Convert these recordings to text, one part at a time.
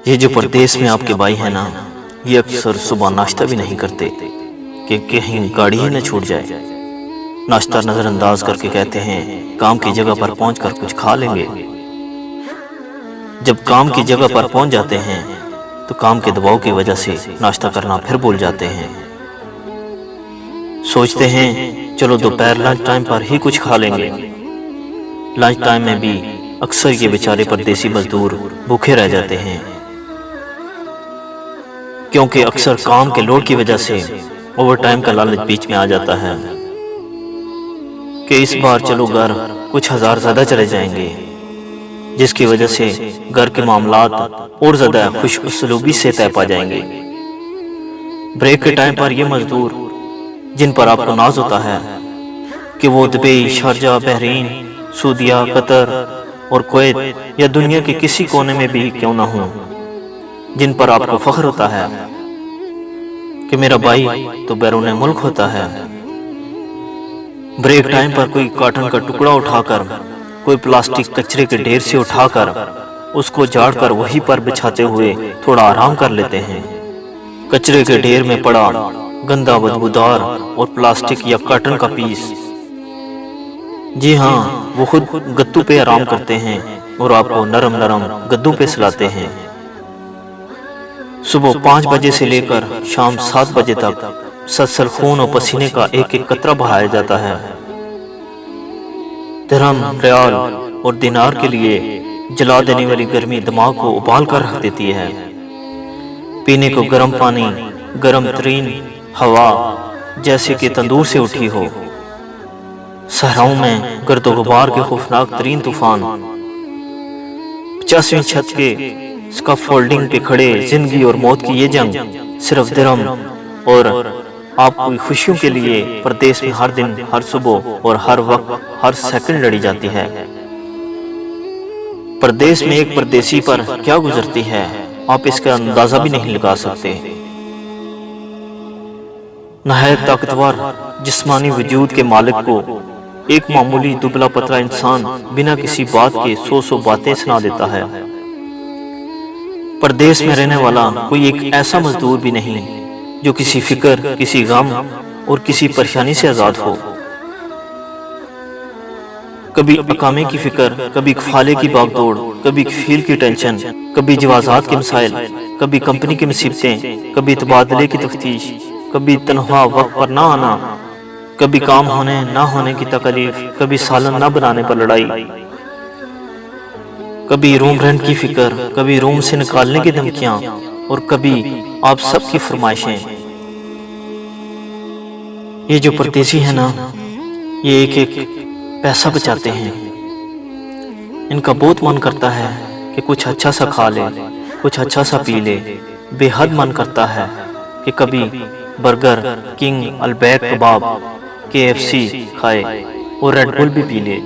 یہ جو پردیس میں آپ کے بھائی ہیں نا، یہ اکثر صبح ناشتہ بھی نہیں کرتے کہ کہیں گاڑی ہی نہ چھوٹ جائے۔ ناشتہ نظر انداز کر کے کہتے ہیں کام کی جگہ پر پہنچ کر کچھ کھا لیں گے۔ جب کام کی جگہ پر پہنچ جاتے ہیں تو کام کے دباؤ کی وجہ سے ناشتہ کرنا پھر بھول جاتے ہیں۔ سوچتے ہیں چلو دوپہر لنچ ٹائم پر ہی کچھ کھا لیں گے۔ لنچ ٹائم میں بھی اکثر یہ بیچارے پردیسی مزدور بھوکے رہ جاتے ہیں، کیونکہ اکثر کام کے لوڈ کی وجہ سے اوور ٹائم کا لالچ بیچ میں آ جاتا ہے کہ اس بار چلو گھر کچھ ہزار زیادہ چلے جائیں گے، جس کی وجہ سے گھر کے معاملات اور زیادہ خوش اسلوبی سے طے پا جائیں گے۔ بریک کے ٹائم پر یہ مزدور جن پر آپ کو ناز ہوتا ہے کہ وہ دبئی، شارجہ، بحرین، سعودیہ، قطر اور کویت یا دنیا کے کسی کونے میں بھی کیوں نہ ہوں، جن پر آپ کو فخر ہوتا ہے کہ میرا بھائی تو بیرون ملک ہوتا ہے، بریک ٹائم پر کوئی کاٹن کا ٹکڑا اٹھا کر، کوئی پلاسٹک کچرے کے ڈھیر سے اٹھا کر اس کو جاڑ کر وہیں پر بچھاتے ہوئے تھوڑا آرام کر لیتے ہیں۔ کچرے کے ڈھیر میں پڑا گندا بدبودار اور پلاسٹک یا کاٹن کا پیس، جی ہاں وہ خود گدوں پہ آرام کرتے ہیں اور آپ کو نرم نرم گدوں پہ سلاتے ہیں۔ صبح 5 بجے سے لے کر شام 7 بجے تک سلسل خون اور پسینے کا ایک ایک قطرہ بہایا جاتا ہے۔ درہم، ریال اور دینار کے لیے جلا دینے والی گرمی دماغ کو ابال کر رکھ دیتی ہے۔ پینے کو گرم پانی، گرم ترین ہوا جیسے کہ تندور سے اٹھی ہو، صحراؤں میں گرد و غبار کے خوفناک ترین طوفان، 50ویں چھت کے اسکاف فولڈنگ پہ کھڑے زندگی اور موت کی یہ جنگ صرف درہم اور آپ کی خوشیوں کے لیے پردیس میں ہر دن، ہر صبح اور ہر وقت، ہر سیکنڈ لڑی جاتی ہے۔ پردیس میں ایک پردیسی پر کیا گزرتی ہے آپ اس کا اندازہ بھی نہیں لگا سکتے۔ نہایت طاقتور جسمانی وجود کے مالک کو ایک معمولی دبلا پتلا انسان بنا کسی بات کے 100 باتیں سنا دیتا ہے۔ پردیس میں رہنے والا کوئی ایک ایسا مزدور بھی نہیں جو کسی فکر، کسی غم اور کسی پریشانی سے آزاد ہو۔ کبھی اقامے کی فکر، کبھی کفالے کی باغ دوڑ، کبھی کفیل کی ٹینشن، کبھی جوازات کے مسائل، کبھی کمپنی کی مصیبتیں، کبھی تبادلے کی تفتیش، کبھی تنخواہ وقت پر نہ آنا، کبھی کام ہونے نہ ہونے کی تکلیف، کبھی سالن نہ بنانے پر لڑائی، کبھی روم رینٹ کی فکر، کبھی روم سے نکالنے کی دھمکیاں اور کبھی آپ سب کی فرمائشیں۔ یہ جو پردیسی ہے نا، یہ ایک ایک پیسہ بچاتے ہیں۔ ان کا بہت من کرتا ہے کہ کچھ اچھا سا کھا لے، کچھ اچھا سا پی لے، بے حد من کرتا ہے کہ کبھی برگر کنگ، البیک کباب، KFC کھائے اور ریڈ بل بھی پی لے،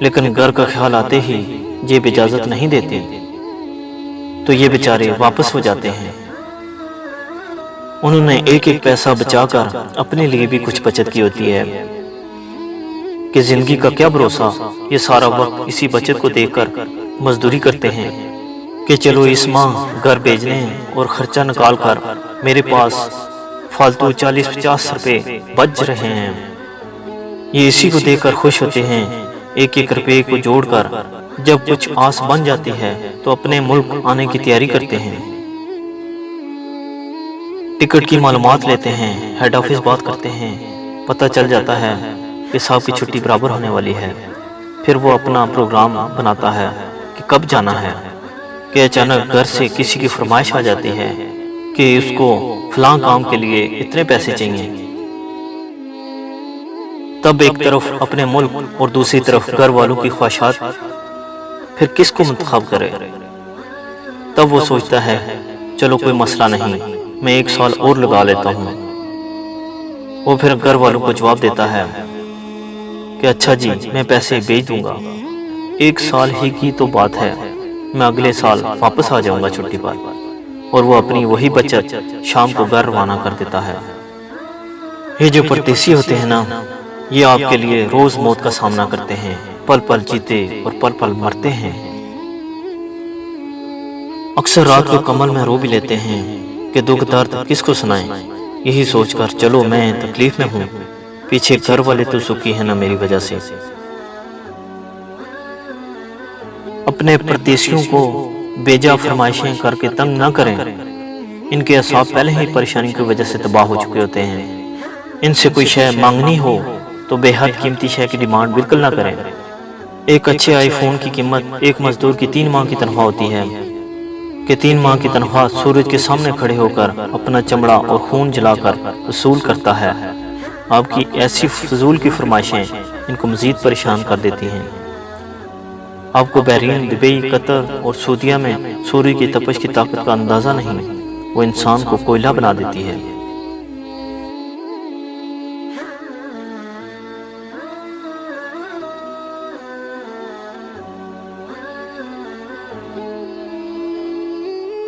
لیکن گھر کا خیال آتے ہی جیب اجازت نہیں دیتی تو یہ بیچارے واپس ہو جاتے ہیں۔ انہوں نے ایک ایک پیسہ بچا کر اپنے لیے بھی کچھ بچت کی ہوتی ہے کہ زندگی کا کیا بھروسہ، یہ سارا وقت اسی بچت کو دیکھ کر مزدوری کرتے ہیں کہ چلو اس ماہ گھر بھیجنے اور خرچہ نکال کر میرے پاس فالتو 40-50 روپے بچ رہے ہیں۔ یہ اسی کو دیکھ کر خوش ہوتے ہیں، ایک ایک روپے کو جوڑ کر جب کچھ آس بن جاتی ہے تو اپنے ملک آنے کی تیاری کرتے ہیں۔ ٹکٹ کی معلومات لیتے ہیں، ہیڈ آفس بات کرتے ہیں، پتہ چل جاتا ہے کہ صاحب کی چھٹی برابر ہونے والی ہے۔ پھر وہ اپنا پروگرام بناتا ہے کہ کب جانا ہے، کہ اچانک گھر سے کسی کی فرمائش آ جاتی ہے کہ اس کو فلاں کام کے لیے اتنے پیسے چاہیے۔ تب ایک طرف اپنے ملک اور دوسری طرف گھر والوں کی خواہشات، پھر کس کو منتخب کرے؟ تب وہ سوچتا ہے چلو کوئی مسئلہ نہیں، میں 1 سال اور لگا لیتا ہوں۔ وہ پھر گھر والوں کو جواب دیتا ہے کہ اچھا جی میں پیسے بھیج دوں گا، 1 سال ہی کی تو بات ہے، میں اگلے سال واپس آ جاؤں گا چھٹی پر، اور وہ اپنی وہی بچت شام کو گھر روانہ کر دیتا ہے۔ یہ جو پردیسی ہوتے ہیں نا، یہ آپ کے لیے روز موت کا سامنا کرتے ہیں، پل پل جیتے اور پل پل مرتے ہیں۔ اکثر رات کو کمل میں رو بھی لیتے ہیں کہ دکھ درد کس کو سنائیں، یہی سوچ کر چلو میں تکلیف میں ہوں، پیچھے گھر والے تو سکھی ہیں نہ میری وجہ سے۔ اپنے پردیسیوں کو بیجا فرمائشیں کر کے تنگ نہ کریں، ان کے اعصاب پہلے ہی پریشانی کی وجہ سے تباہ ہو چکے ہوتے ہیں۔ ان سے کوئی شے مانگنی ہو تو بے حد قیمتی شے کی ڈیمانڈ بالکل نہ کریں۔ ایک اچھے آئی فون کی قیمت ایک مزدور کی 3 ماہ کی تنخواہ ہوتی ہے کہ 3 ماہ کی تنخواہ سورج کے سامنے کھڑے ہو کر اپنا چمڑا اور خون جلا کر وصول کرتا ہے۔ آپ کی ایسی فضول کی فرمائشیں ان کو مزید پریشان کر دیتی ہیں۔ آپ کو بحرین، دبئی، قطر اور سعودیہ میں سورج کی تپش کی طاقت کا اندازہ نہیں، وہ انسان کو کوئلہ بنا دیتی ہے۔